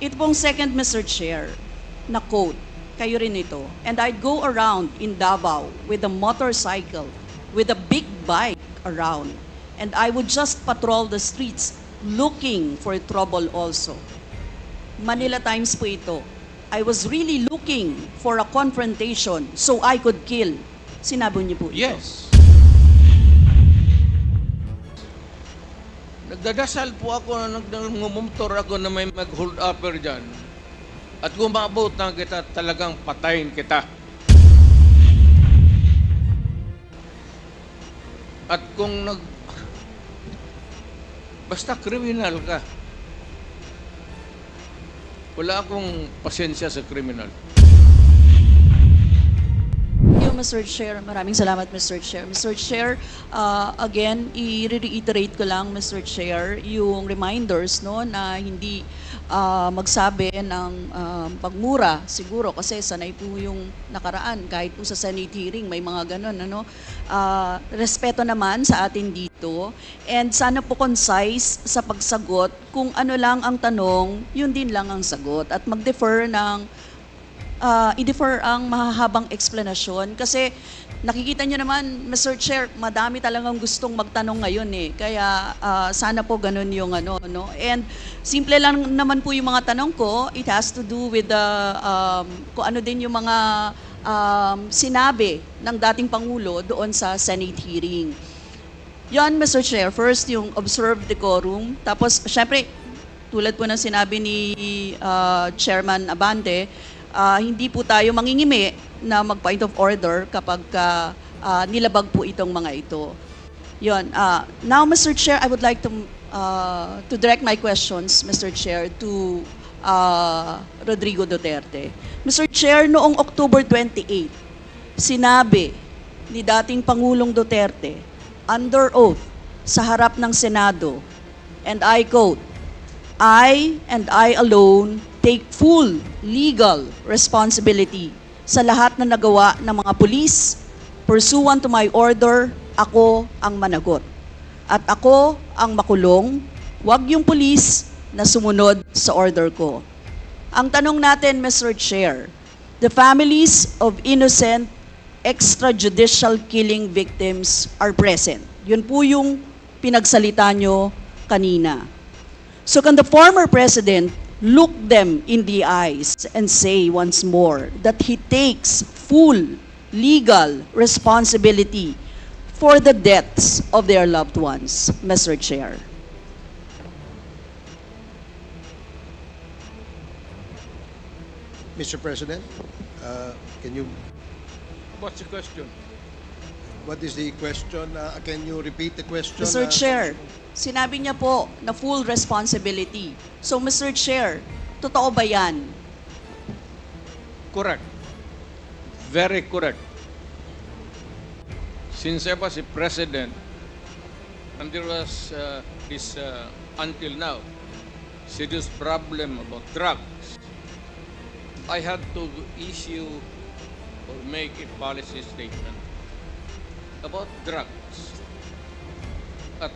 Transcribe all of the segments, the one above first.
Ito pong second, Mr. Chair, na quote, kayo rin ito. And I'd go around in Davao with a motorcycle, with a big bike around. And I would just patrol the streets looking for trouble also. Manila Times po ito. I was really looking for a confrontation so I could kill. Sinabi niyo po ito. Yes. Nagdadasal po ako na nagmumumtor ako na may mag-hold upper dyan. At gumabot na kita, talagang patayin kita. At kung basta kriminal ka, wala akong pasensya sa kriminal. Mr. Chair, maraming salamat, Mr. Chair. Mr. Chair, again, i-reiterate ko lang, Mr. Chair, yung reminders, no, na hindi magsabi ng pagmura, siguro, kasi sanay po yung nakaraan, kahit po sa Senate hearing, may mga ganun, ano. Respeto naman sa atin dito, and sana po concise sa pagsagot, kung ano lang ang tanong, yun din lang ang sagot, at mag-defer ng i-defer ang mahahabang explanation kasi nakikita nyo naman, Mr. Chair, madami talagang gustong magtanong ngayon eh. Kaya sana po ganun yung ano, no? And simple lang naman po yung mga tanong ko. It has to do with the, kung ano din yung mga sinabi ng dating Pangulo doon sa Senate hearing. Yan, Mr. Chair. First, yung observed decorum. Tapos, syempre, tulad po ng sinabi ni Chairman Abante, hindi po tayo mangingimi na mag-point of order kapag nilabag po itong mga ito. Yun. Now, Mr. Chair, I would like to direct my questions, Mr. Chair, to Rodrigo Duterte. Mr. Chair, noong October 28, sinabi ni dating Pangulong Duterte, under oath, sa harap ng Senado, and I quote, I and I alone take full legal responsibility sa lahat na nagawa ng mga pulis. Pursuant to my order, ako ang managot. At ako ang makulong, wag yung pulis na sumunod sa order ko. Ang tanong natin, Mr. Chair, the families of innocent extrajudicial killing victims are present. Yun po yung pinagsalita nyo kanina. So can the former president look them in the eyes and say once more that he takes full legal responsibility for the deaths of their loved ones, Mr. Chair? Mr. President, can you, What's the question? what is the question? Can you repeat the question? Mr. Chair, sinabi niya po na full responsibility. So, Mr. Chair, totoo ba yan? Correct. Very correct. Since I was a president, and there was this, until now, serious problem about drugs, I had to issue or make a policy statement about drugs. At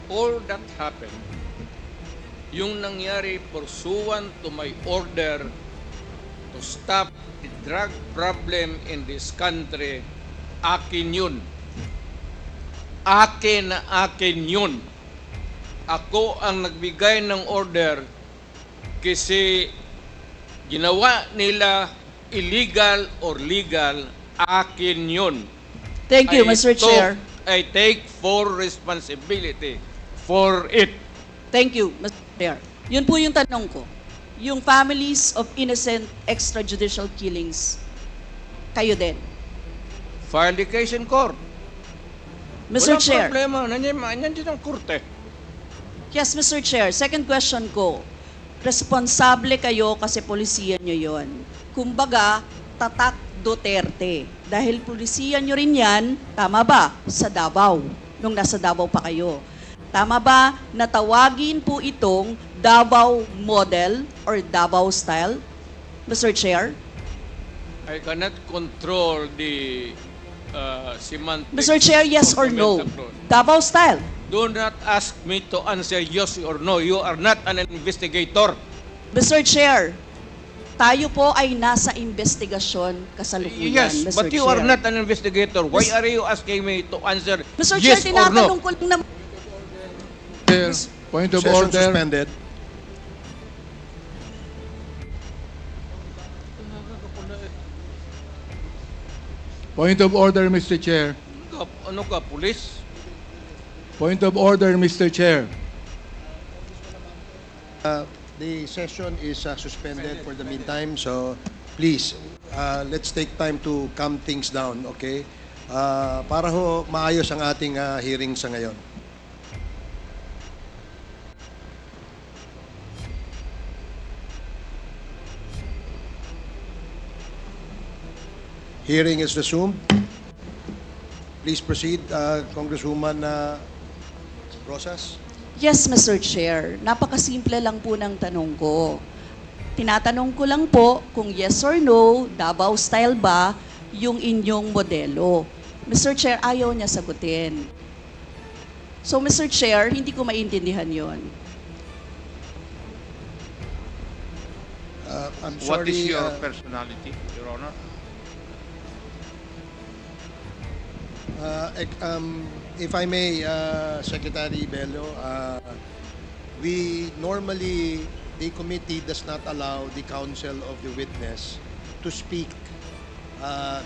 all that happened, yung nangyari pursuant to my order to stop the drug problem in this country, akin yun. Akin na akin yun. Ako ang nagbigay ng order kasi ginawa nila illegal or legal, akin yun. Thank you, Mr. Chair. I take full responsibility for it. Thank you, Mr. Chair. Yun po yung tanong ko. Yung families of innocent extrajudicial killings, kayo din. File the case in court. Mr. Walang Chair. problema. Nandiyan ang korte. Yes, Mr. Chair. Second question ko. Responsable kayo kasi polisiya nyo yon. Kumbaga, tatak Duterte. Dahil polisiya nyo rin yan, tama ba? Sa Davao, nung nasa Davao pa kayo. Tama ba na tawagin po itong Davao model or Davao style, Mr. Chair? I cannot control the semantics. Mr. Chair, yes of or the no? metaphor. Davao style. Do not ask me to answer yes or no. You are not an investigator. Mr. Chair, tayo po ay nasa investigasyon kasalukuyan, Yes, Mr. but you Chair. are not an investigator. Why are you asking me to answer Mr. yes Chair, or tinatanong no? ko lang naman. Chair, point of Session order. suspended. Point of order, Mr. Chair. Ano ka, police? Point of order, Mr. Chair. The session is suspended for the meantime, so please, let's take time to calm things down, okay? Para ho maayos ang ating hearing sa ngayon. Hearing is resumed. Please proceed, Congresswoman Rosas. Yes, Mr. Chair. Napakasimple lang po ng tanong ko. Tinatanong ko lang po kung yes or no, Davao style ba yung inyong modelo. Mr. Chair, ayaw niya sagutin. So, Mr. Chair, hindi ko maintindihan yon. I'm What is sorry, your personality, Your Honor? If I may, Secretary Bello, we normally, the committee does not allow the counsel of the witness to speak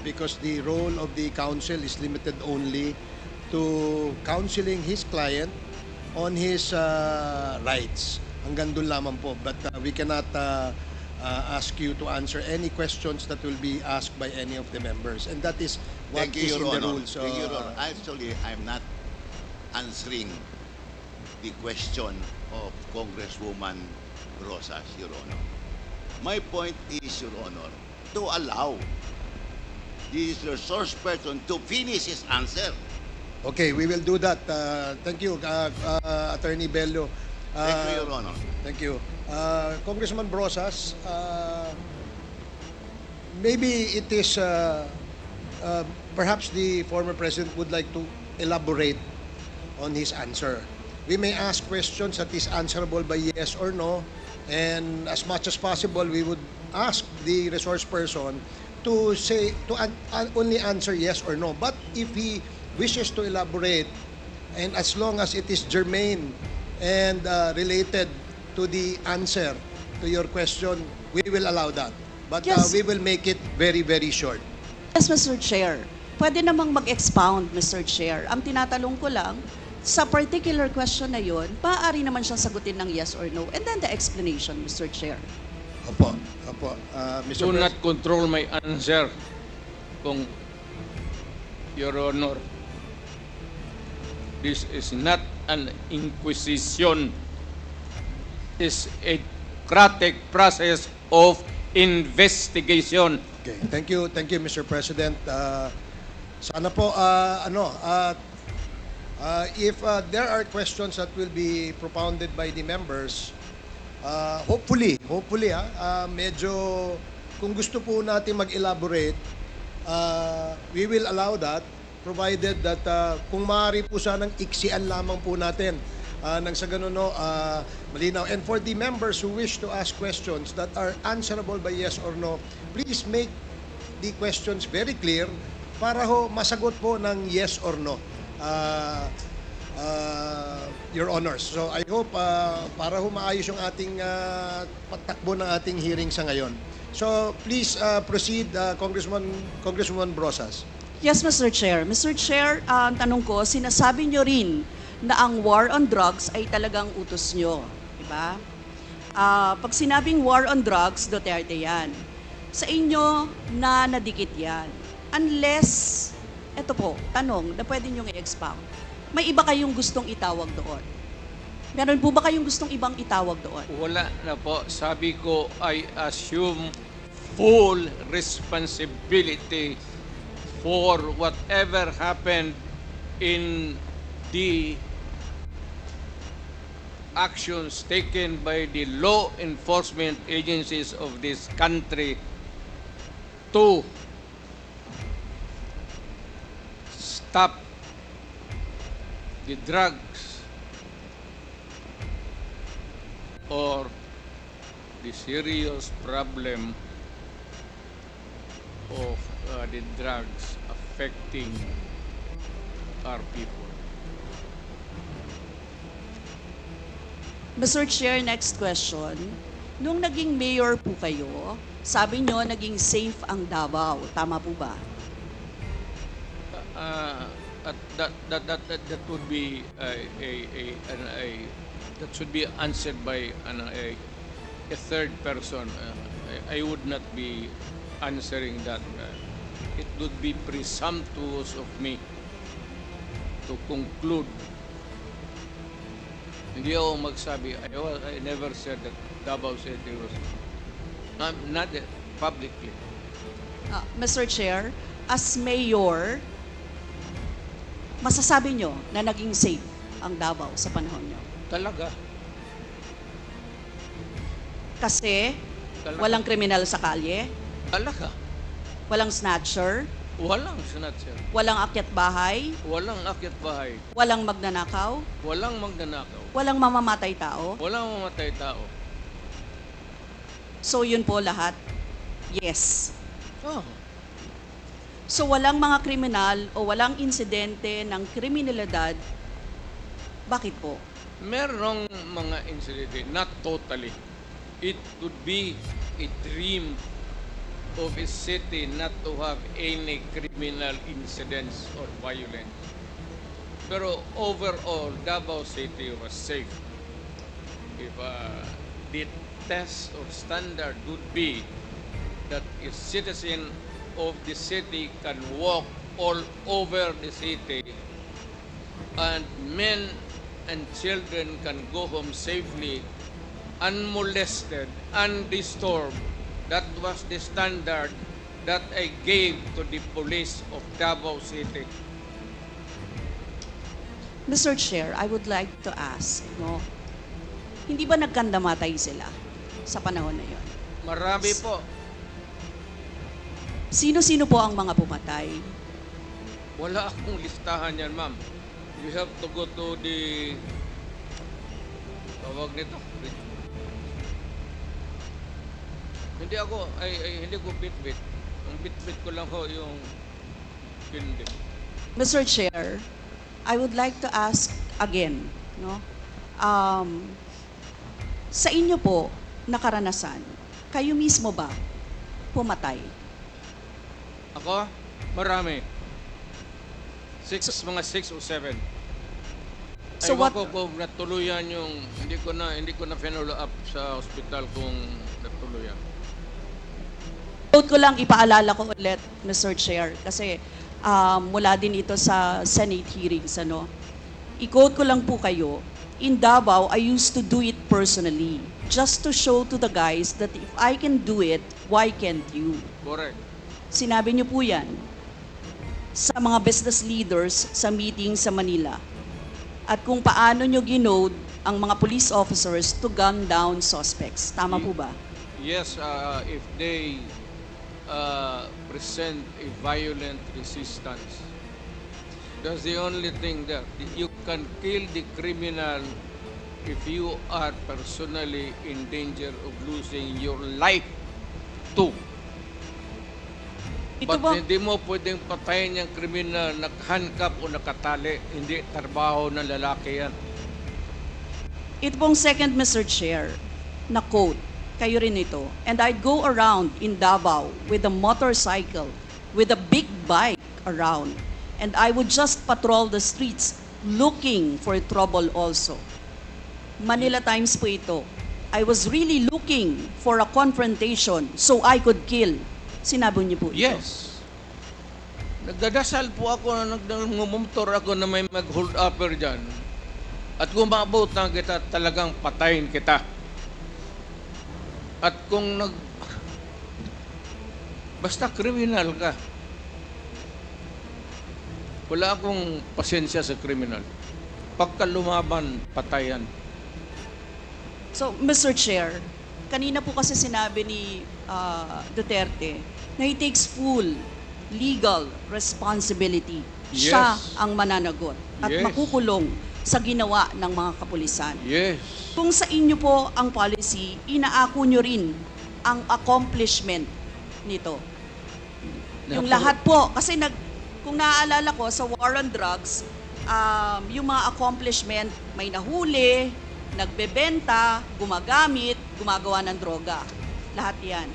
because the role of the counsel is limited only to counseling his client on his rights. Hanggang doon lamang po. But we cannot ask you to answer any questions that will be asked by any of the members. And that is what Thank you, is in Your the Honor. rules. Thank you, Your Honor. Actually, I'm not answering the question of Congresswoman Rosas, Your Honor. My point is, Your Honor, to allow the resource person to finish his answer. Okay, we will do that. Thank you, Attorney Bello. Thank you, Your Honor. Thank you. Congressman Brosas, maybe it is perhaps the former president would like to elaborate on his answer. We may ask questions that is answerable by yes or no, and as much as possible, we would ask the resource person to say only answer yes or no. But if he wishes to elaborate, and as long as it is germane and related to the answer to your question, we will allow that. But Yes. we will make it very, very short. Yes, Mr. Chair. Pwede namang mag-expound, Mr. Chair. Ang tinatanong ko lang, sa particular question na yon, maaari naman siyang sagutin ng yes or no. And then the explanation, Mr. Chair. Opo, opo. Mr. Do Pres- not control my answer, kung Your Honor. This is not an inquisition. It's a democratic process of investigation. Okay, thank you, Mr. President. Sana po, if there are questions that will be propounded by the members, hopefully, medyo, kung gusto po natin mag-elaborate, we will allow that, provided that kung maaari po sanang iksian lamang po natin nang sa ganun, no, malinaw. And for the members who wish to ask questions that are answerable by yes or no, please make the questions very clear para ho masagot po ng yes or no, Your Honors. So I hope para ho maayos yung ating pagtakbo ng ating hearing sa ngayon. So please proceed, Congresswoman Brosas. Yes, Mr. Chair. Mr. Chair, ang tanong ko, sinasabi nyo rin na ang war on drugs ay talagang utos nyo. Diba? Pag sinabing war on drugs, Duterte yan. Sa inyo na nadikit yan. Unless, eto po, tanong na pwede nyo i-expound. May iba kayong gustong itawag doon? Meron po ba kayong gustong ibang itawag doon? Wala na po. Sabi ko, I assume full responsibility for whatever happened in the actions taken by the law enforcement agencies of this country to stop the drugs or the serious problem of the drugs affecting our people. Mr. Chair, next question. Nung naging mayor po kayo, sabi nyo naging safe ang Davao. Tama po ba? That would be that should be answered by a third person. I would not be answering that. It would be presumptuous of me to conclude. Hindi ako magsabi. I never said that Davao City was not publicly. Mr. Chair, as mayor, masasabi nyo na naging safe ang Davao sa panahon nyo? Talaga. Kasi Talaga. walang kriminal sa kalye, Talaga. walang snatcher, Walang snatcher. walang akyat bahay, Walang akyat bahay. walang magnanakaw, Walang magnanakaw. walang mamamatay tao. Walang mamatay tao. So yun po lahat? Yes. Oh. So walang mga kriminal o walang insidente ng kriminalidad, bakit po? Merong mga incident, not totally. It would be a dream of a city not to have any criminal incidents or violence. Pero overall, Davao City was safe. If the test or standard would be that a citizen of the city can walk all over the city and men and children can go home safely, unmolested, undisturbed. That was the standard that I gave to the police of Davao City. Mr. Chair, I would like to ask, no, hindi ba nagkandamatay sila sa panahon na yon? Marami po. Sino-sino po ang mga pumatay? Wala akong listahan yan, ma'am. You have to go to the... Tawag nito. Hindi ko bit-bit. Ang bit-bit ko lang ho yung hindi. Mr. Chair, I would like to ask again, no? Sa inyo po na karanasan, kayo mismo ba pumatay? Ako? Marami. Mga 6 o 7. So Ewan what- ko kung natuluyan yung hindi ko na follow up sa hospital kung natuluyan. Quote ko lang, ipaalala ko ulit, Mr. Chair, kasi mula din ito sa Senate hearings, ano. I-quote ko lang po kayo, in Davao, I used to do it personally, just to show to the guys that if I can do it, why can't you? Correct. Sinabi niyo po yan sa mga business leaders sa meeting sa Manila. At kung paano niyo ginode ang mga police officers to gun down suspects. Tama po ba? Yes, if they present a violent resistance. That's the only thing that you can kill the criminal if you are personally in danger of losing your life too. Ito But ba? hindi mo pwedeng patayin yung kriminal nakahandcuff o nakatali. Hindi trabaho ng lalaki yan. Ito pong second, Mr. Chair, na quote, kayo rin ito. And I'd go around in Davao with a motorcycle, with a big bike around. And I would just patrol the streets looking for trouble also. Manila Times po ito. I was really looking for a confrontation so I could kill. Sinabi niyo po ito. Yes. Nagdadasal po ako na nagmumotor ako na may mag-hold upper dyan. At kung maabot na kita, talagang patayin kita. At kung basta kriminal ka, wala akong pasensya sa kriminal. Pagka lumaban, patayan. So, Mr. Chair, kanina po kasi sinabi ni Duterte na he takes full legal responsibility. Yes. Siya ang mananagot at Yes. makukulong sa ginawa ng mga kapulisan. Yes. Kung sa inyo po ang policy, inaako nyo rin ang accomplishment nito. Yung lahat po, kasi kung naaalala ko sa war on drugs, yung mga accomplishment, may nahuli, nagbebenta, gumagamit, gumagawa ng droga. Lahat yan.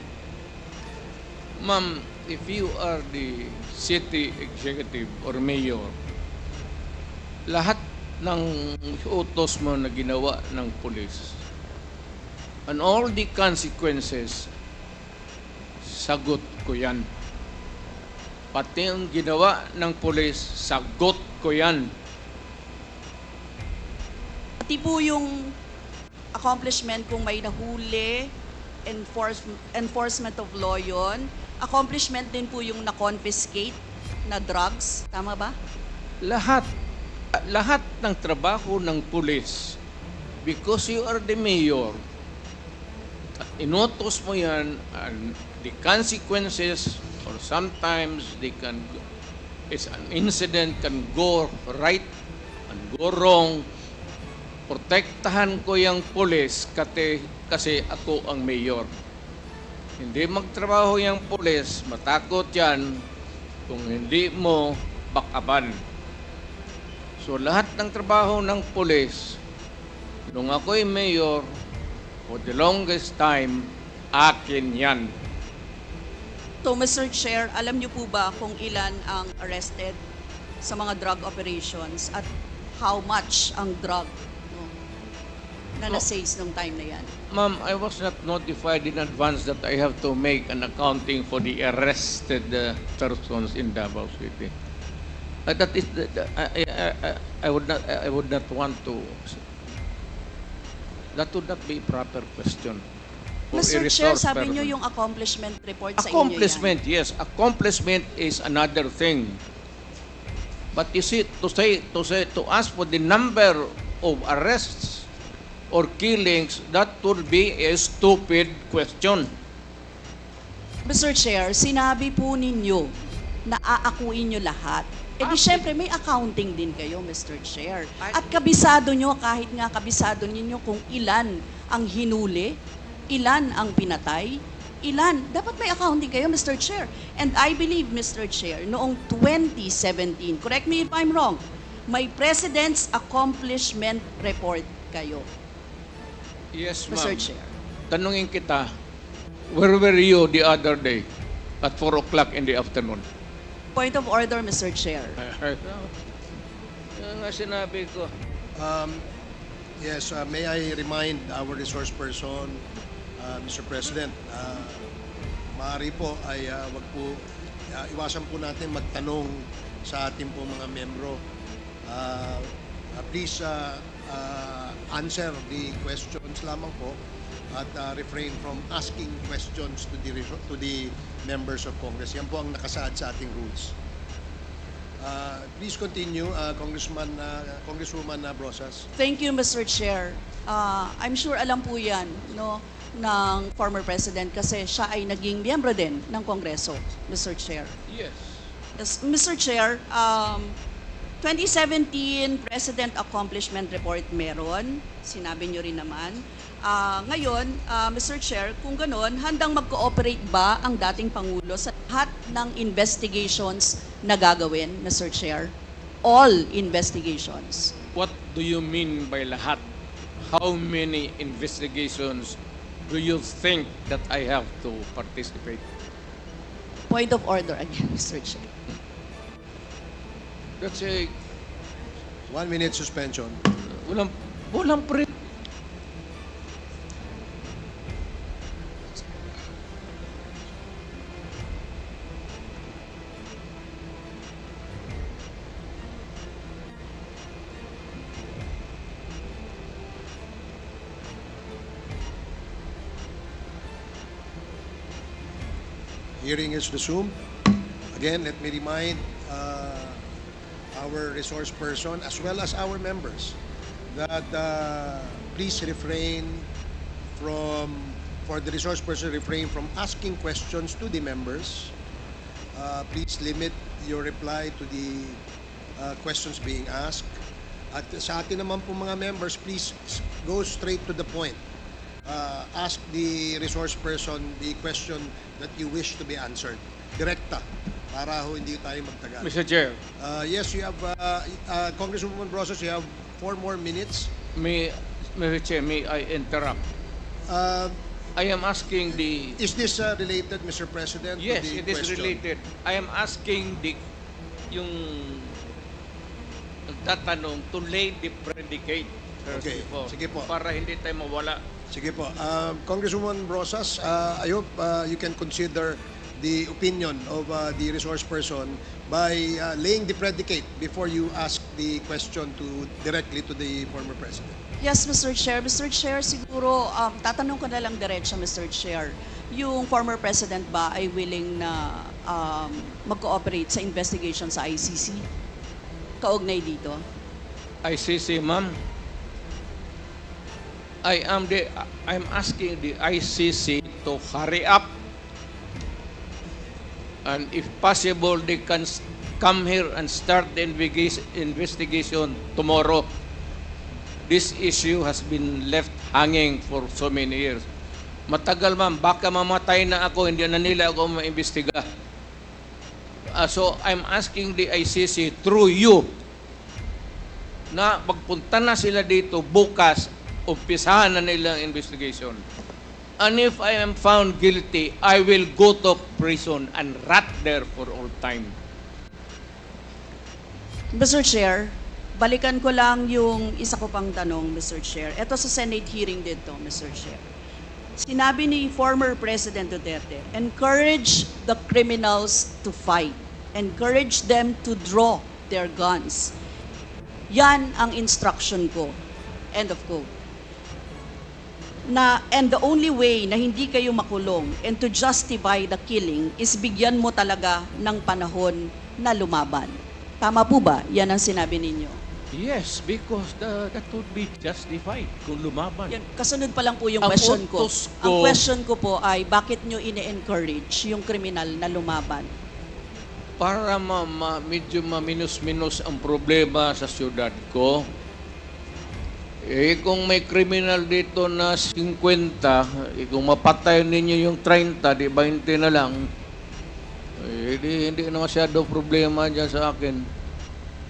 Ma'am, if you are the city executive or mayor, lahat ng utos mo na ginawa ng pulis, and all the consequences, sagot ko yan. Pati ang ginawa ng pulis, sagot ko yan. Pati po yung accomplishment kung may nahuli, enforcement of law yun. Accomplishment din po yung na-confiscate na drugs. Tama ba? Lahat ng trabaho ng pulis, because you are the mayor, inutos mo yan, and the consequences, or sometimes an incident can go right and go wrong. Protektahan ko yung pulis kasi ako ang mayor. Hindi magtrabaho yung pulis, matakot yan kung hindi mo bakaban. So lahat ng trabaho ng pulis, nung ako'y mayor, for the longest time, akin yan. So, Mr. Chair, alam niyo po ba kung ilan ang arrested sa mga drug operations at how much ang drug na na-seize nung time na yan? Ma'am, I was not notified in advance that I have to make an accounting for the arrested persons in Davao City. That is, I would not want to. That would not be a proper question. For Mr. a Chair, resource sabi niyo person. yung accomplishment report sa inyo yan. Accomplishment, yes. Accomplishment is another thing. But you see, to ask for the number of arrests or killings, that would be a stupid question. Mr. Chair, sinabi po ninyo na aakuin nyo lahat. E di syempre may accounting din kayo, Mr. Chair. At kabisado nyo, kahit nga kabisado ninyo kung ilan ang hinuli, ilan ang pinatay, ilan. Dapat may accounting kayo, Mr. Chair. And I believe, Mr. Chair, noong 2017, correct me if I'm wrong, may President's Accomplishment Report kayo, Yes, ma'am. Mr. Chair. Tanungin kita, where were you the other day at 4 o'clock in the afternoon? Point of order, Mr. Chair. Yan nga sinabi ko. Yes, may I remind our resource person, Mr. President, maaari po ay wag po, iwasan po natin magtanong sa ating po mga membro. Please answer the questions lamang po at refrain from asking questions to the members of Congress. Yan po ang nakasaad sa ating rules. Please continue, Congresswoman Brosas. Thank you, Mr. Chair. I'm sure alam po yan no, ng former President kasi siya ay naging miyembro din ng Kongreso, Mr. Chair. Yes. Yes, Mr. Chair, 2017 President Accomplishment Report meron, sinabi nyo rin naman. Ngayon, Mr. Chair, kung ganon, handang mag-cooperate ba ang dating Pangulo sa lahat ng investigations na gagawin, Mr. Chair? All investigations. What do you mean by lahat? How many investigations do you think that I have to participate? Point of order again, Mr. Chair. That's a 1 minute suspension. walang pre. Hearing is resumed. Again, let me remind our resource person as well as our members that please refrain from, for the resource person, refrain from asking questions to the members. Please limit your reply to the questions being asked. At sa atin naman po mga members, please go straight to the point. Ask the resource person the question that you wish to be answered. Direkta, para ho hindi tayo magtagal. Mr. Chair, Yes, you have, Congresswoman Brosas, you have 4 more minutes. Mr. Chair, may I interrupt? Uh, I am asking the... Is this related, Mr. President, Yes, to the it is question? related. I am asking yung nagtatanong to lay the predicate first Okay, before, sige po. para hindi tayo mawala. Sige po. Congresswoman Brosas, I hope you can consider the opinion of the resource person by laying the predicate before you ask the question directly to the former president. Yes, Mr. Chair. Mr. Chair, siguro, tatanong ko na lang diretso, Mr. Chair. Yung former president ba ay willing na mag-cooperate sa investigation sa ICC? Kaugnay dito? ICC, ma'am. I'm asking the ICC to hurry up, and if possible, they can come here and start the investigation tomorrow. This issue has been left hanging for so many years. Matagal, ma'am. Baka mamatay na ako, hindi na nila ako maimbestiga. So, I'm asking the ICC through you na magpunta na sila dito bukas, umpisahan na nila ang investigation. And if I am found guilty, I will go to prison and rot there for all time. Mr. Chair, balikan ko lang yung isa ko pang tanong, Mr. Chair. Ito sa Senate hearing dito, Mr. Chair. Sinabi ni former President Duterte, encourage the criminals to fight. Encourage them to draw their guns. Yan ang instruction ko. End of quote. And the only way na hindi kayo makulong and to justify the killing is bigyan mo talaga ng panahon na lumaban. Tama po ba? Yan ang sinabi ninyo. Yes, because that would be justified kung lumaban. Yan, kasunod pa lang po yung Ang question ko. utos ko- Ang question ko po ay bakit nyo ine-encourage yung kriminal na lumaban? Para medyo maminus-minus ang problema sa syudad ko. Kung may criminal dito na 50, kung mapatay ninyo yung 30, di 20 na lang, hindi na masyado problema dyan sa akin.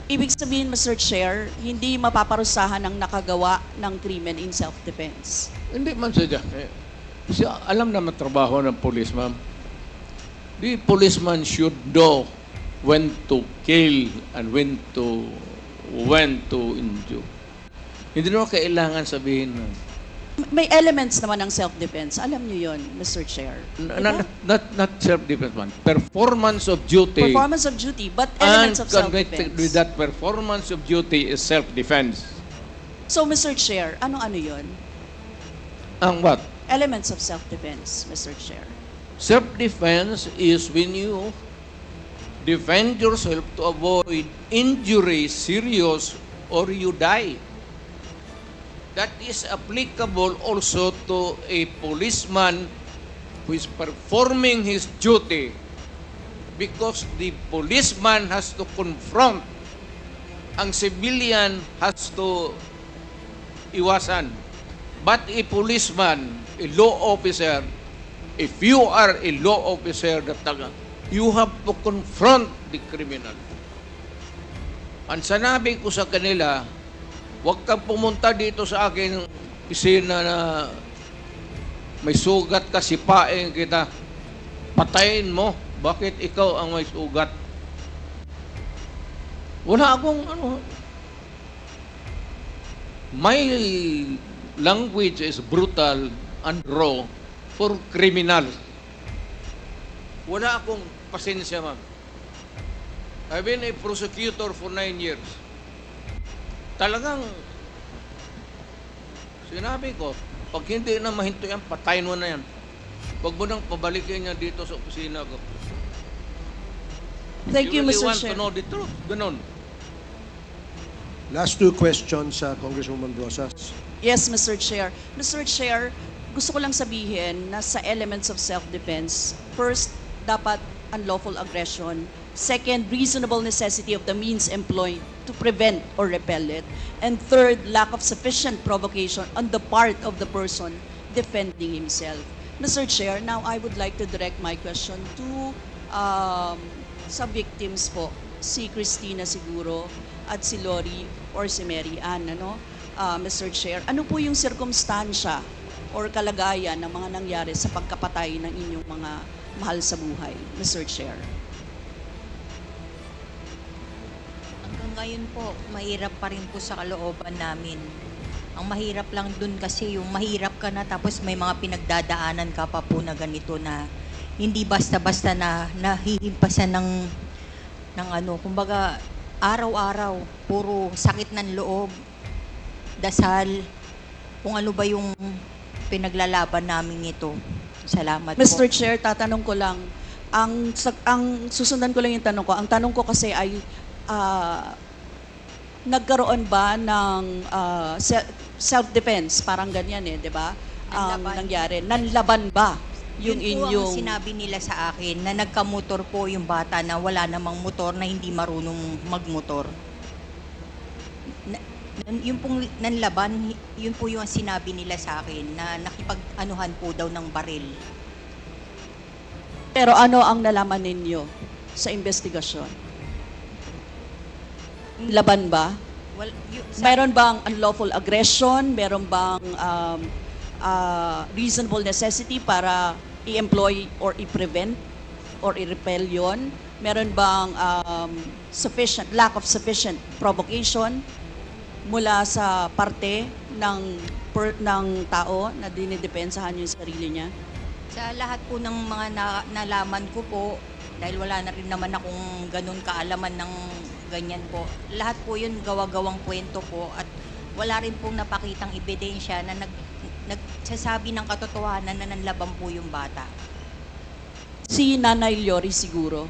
Ibig sabihin, Mr. Chair, hindi mapaparusahan ang nakagawa ng krimen in self-defense. Hindi man siya. Siya alam naman trabaho ng police, ma'am. The policeman should know when to kill and when to injure. Hindi naman kailangan sabihin, ma'am. May elements naman ng self-defense. Alam niyo yon, Mr. Chair. Not self-defense, man. Performance of duty. Performance of duty, but And elements of connected with self-defense. that performance of duty is self-defense. So, Mr. Chair, ano-ano yon? Ang what? Elements of self-defense, Mr. Chair. Self-defense is when you defend yourself to avoid injury, serious, or you die. That is applicable also to a policeman who is performing his duty, because the policeman has to confront, ang civilian has to iwasan. But a policeman, a law officer, if you are a law officer, you have to confront the criminal. Ang sanabi ko sa kanila, huwag kang pumunta dito sa akin opisina na may sugat ka, sipain kita, patayin mo. Bakit ikaw ang may sugat? Wala akong my language is brutal and raw for criminals. Wala akong pasensya, ma'am. I've been a prosecutor for 9 years. Talagang sinabi ko, pag hindi na mahinto yan, patayin mo na yan. Huwag mo nang pabalikin niya dito sa opisina ko. Thank you, really Mr. want Chair. to know the truth. Ganon. Last 2 questions, Congresswoman Brosas. Yes, Mr. Chair. Mr. Chair, gusto ko lang sabihin na sa elements of self-defense, first, dapat unlawful aggression. Second, reasonable necessity of the means employed to prevent or repel it. And third, lack of sufficient provocation on the part of the person defending himself. Mr. Chair, now I would like to direct my question to sa victims po, si Christina siguro at si Lori or si Mary Ann, ano? Mr. Chair, ano po yung sirkumstansya or kalagayan ng mga nangyari sa pagkapatay ng inyong mga mahal sa buhay, Mr. Chair? Hanggang ngayon po, mahirap pa rin po sa kalooban namin. Ang mahirap lang dun kasi yung mahirap ka na tapos may mga pinagdadaanan ka pa po na ganito na hindi basta-basta na nahihimpasan ng ano, kumbaga araw-araw, puro sakit ng loob, dasal, kung ano ba yung pinaglalaban namin ito. Salamat po. Mr. Chair, tatanong ko lang, ang susundan ko lang yung tanong ko. Ang tanong ko kasi ay, nagkaroon ba ng self-defense? Parang ganyan eh, di ba? Ang Nanlaban. nangyari. Nanlaban ba yung Yun po inyong... ang sinabi nila sa akin na nagkamotor po yung bata na wala namang motor na hindi marunong magmotor. Yung pong nanlaban, yun po yung sinabi nila sa akin na nakipag-anuhan po daw ng baril. Pero ano ang nalaman ninyo sa investigasyon? Laban ba? Well, Meron bang unlawful aggression? Meron bang reasonable necessity para i-employ or i-prevent or i-repel yun? Meron bang lack of sufficient provocation mula sa parte ng tao na dinidepensahan yung sarili niya? Sa lahat po ng mga nalaman ko po, dahil wala na rin naman akong ganun kaalaman ng ganyan po, lahat po yun gawa-gawang kwento po at wala rin pong napakitang ebidensya na nagsasabi ng katotohanan na nanlaban po yung bata. Si Nanay Lori siguro.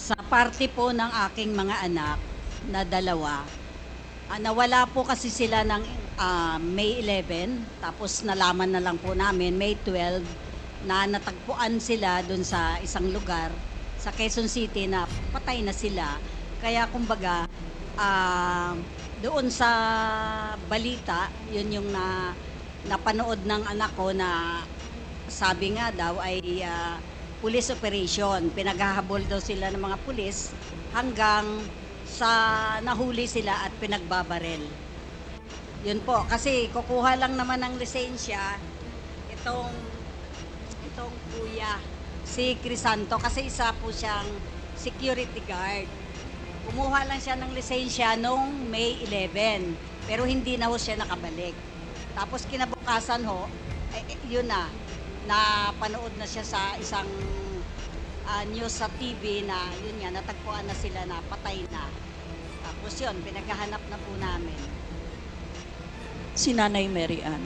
Sa parte po ng aking mga anak na dalawa, nawala po kasi sila ng May 11, tapos nalaman na lang po namin May 12 na natagpuan sila dun sa isang lugar sa Quezon City na patay na sila. Kaya kumbaga, doon sa balita, yun yung napanood ng anak ko na sabi nga daw ay police operation. Pinaghahabol daw sila ng mga pulis hanggang sa nahuli sila at pinagbabarel. Yun po, kasi kukuha lang naman ng lisensya itong kuya, si Crisanto, kasi isa po siyang security guard. Kumuha lang siya ng lisensya noong May 11, pero hindi na ho siya nakabalik. Tapos kinabukasan ho, yun na panood na siya sa isang news sa TV na yun nga, natagpuan na sila na patay na. Tapos yun, pinaghahanap na po namin. Si Nanay Mary Ann.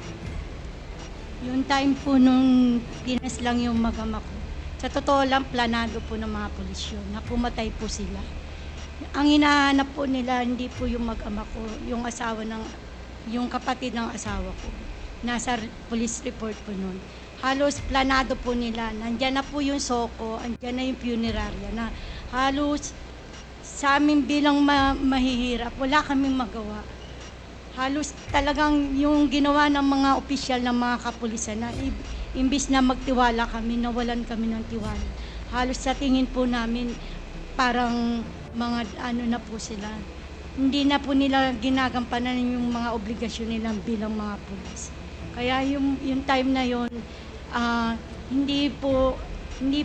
Yung time po nung pinas lang yung mag-ama ko, sa totoo lang, planado po ng mga pulis yun, na pumatay po sila. Ang hinahanap po nila, hindi po yung mag-ama ko, yung kapatid ng asawa ko. Nasa police report po nun. Halos planado po nila, nandyan na po yung soko, andyan na yung funeraria, na halos sa amin bilang mahihirap, wala kaming magawa. Halos talagang yung ginawa ng mga opisyal ng mga kapulisan na imbis na magtiwala kami, nawalan kami ng tiwala. Halos sa tingin po namin parang mga ano na po sila. Hindi na po nila ginagampanan yung mga obligasyon nila bilang mga pulis. Kaya yung time na yon, hindi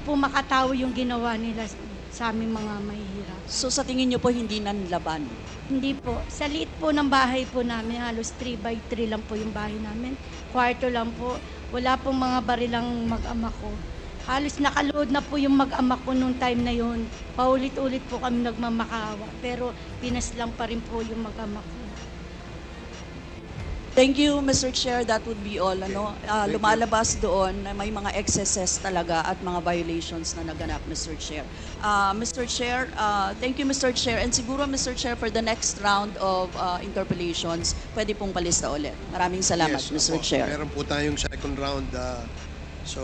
po makatawo yung ginawa nila sa aming mga mahihirap. So sa tingin niyo po hindi nanlaban? Hindi po. Sa liit po ng bahay po namin, halos 3x3 lang po yung bahay namin. Kwarto lang po. Wala pong mga barilang mag-ama ko. Halos nakaload na po yung mag-ama ko nung time na yun. Paulit-ulit po kami nagmamakaawa. Pero pinaslang pa rin po yung mag-ama ko. Thank you, Mr. Chair. That would be all. Lumalabas doon na may mga excesses talaga at mga violations na naganap, Mr. Chair. Mr. Chair, thank you, Mr. Chair. And siguro, Mr. Chair, for the next round of interpellations, pwede pong palista ulit. Maraming salamat, Yes, Mr. opo. Chair. Meron po tayong second round. So,